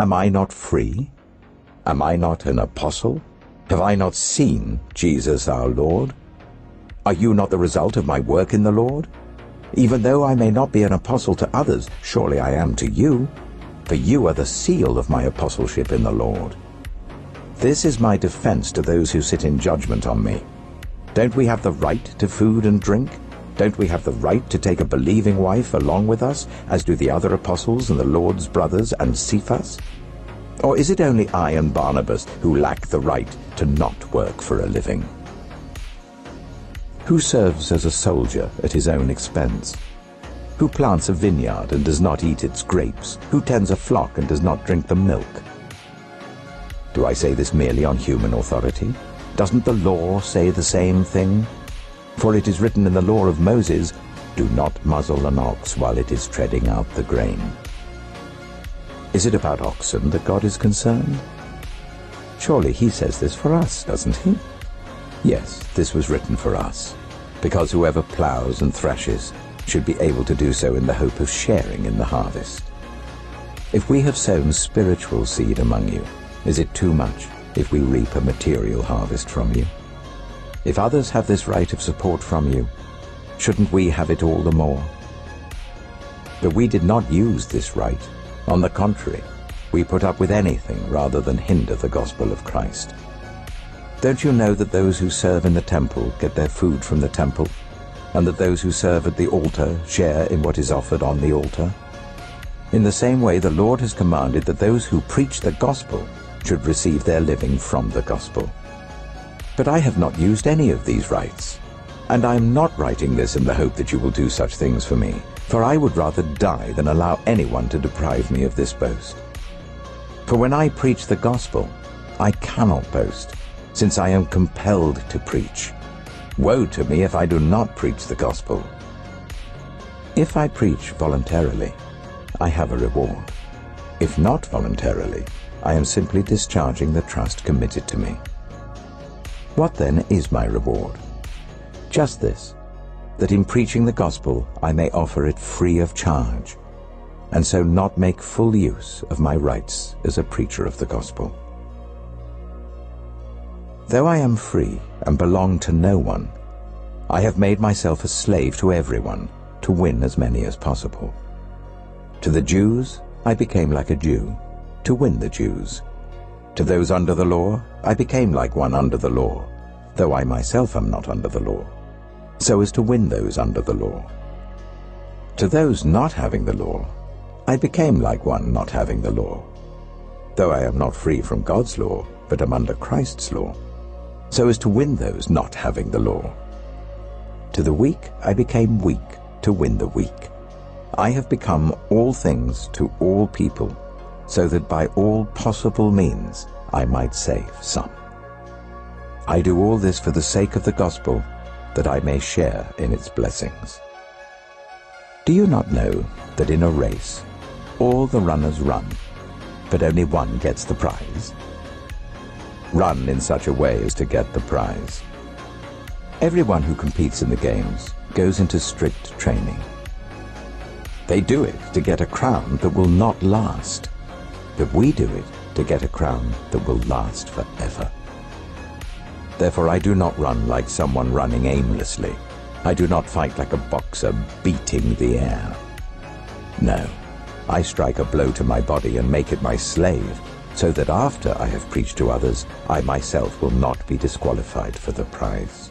Am I not free? Am I not an apostle? Have I not seen Jesus our Lord? Are you not the result of my work in the Lord? Even though I may not be an apostle to others, surely I am to you, for you are the seal of my apostleship in the Lord. This is my defense to those who sit in judgment on me. Don't we have the right to food and drink? Don't we have the right to take a believing wife along with us, as do the other apostles and the Lord's brothers and Cephas? Or is it only I and Barnabas who lack the right to not work for a living? Who serves as a soldier at his own expense? Who plants a vineyard and does not eat its grapes? Who tends a flock and does not drink the milk? Do I say this merely on human authority? Doesn't the law say the same thing? For it is written in the law of Moses, "Do not muzzle an ox while it is treading out the grain." Is it about oxen that God is concerned? Surely he says this for us, doesn't he? Yes, this was written for us, because whoever plows and thrashes should be able to do so in the hope of sharing in the harvest. If we have sown spiritual seed among you, is it too much if we reap a material harvest from you? If others have this right of support from you, shouldn't we have it all the more? But we did not use this right. On the contrary, we put up with anything rather than hinder the gospel of Christ. Don't you know that those who serve in the temple get their food from the temple, and that those who serve at the altar share in what is offered on the altar? In the same way, the Lord has commanded that those who preach the gospel should receive their living from the gospel. But I have not used any of these rights, and I am not writing this in the hope that you will do such things for me, for I would rather die than allow anyone to deprive me of this boast. For when I preach the gospel, I cannot boast, since I am compelled to preach. Woe to me if I do not preach the gospel. If I preach voluntarily, I have a reward. If not voluntarily, I am simply discharging the trust committed to me. What then is my reward? Just this, that in preaching the gospel I may offer it free of charge, and so not make full use of my rights as a preacher of the gospel. Though I am free and belong to no one, I have made myself a slave to everyone to win as many as possible. To the Jews I became like a Jew, to win the Jews. To those under the law I became like one under the law, though I myself am not under the law, so as to win those under the law. To those not having the law I became like one not having the law, though I am not free from God's law, but am under Christ's law, so as to win those not having the law. To the weak I became weak to win the weak. I have become all things to all people, so that by all possible means I might save some. I do all this for the sake of the gospel, that I may share in its blessings. Do you not know that in a race all the runners run, but only one gets the prize? Run in such a way as to get the prize. Everyone who competes in the games goes into strict training. They do it to get a crown that will not last, but we do it to get a crown that will last forever. Therefore I do not run like someone running aimlessly. I do not fight like a boxer beating the air. No, I strike a blow to my body and make it my slave, so that after I have preached to others, I myself will not be disqualified for the prize.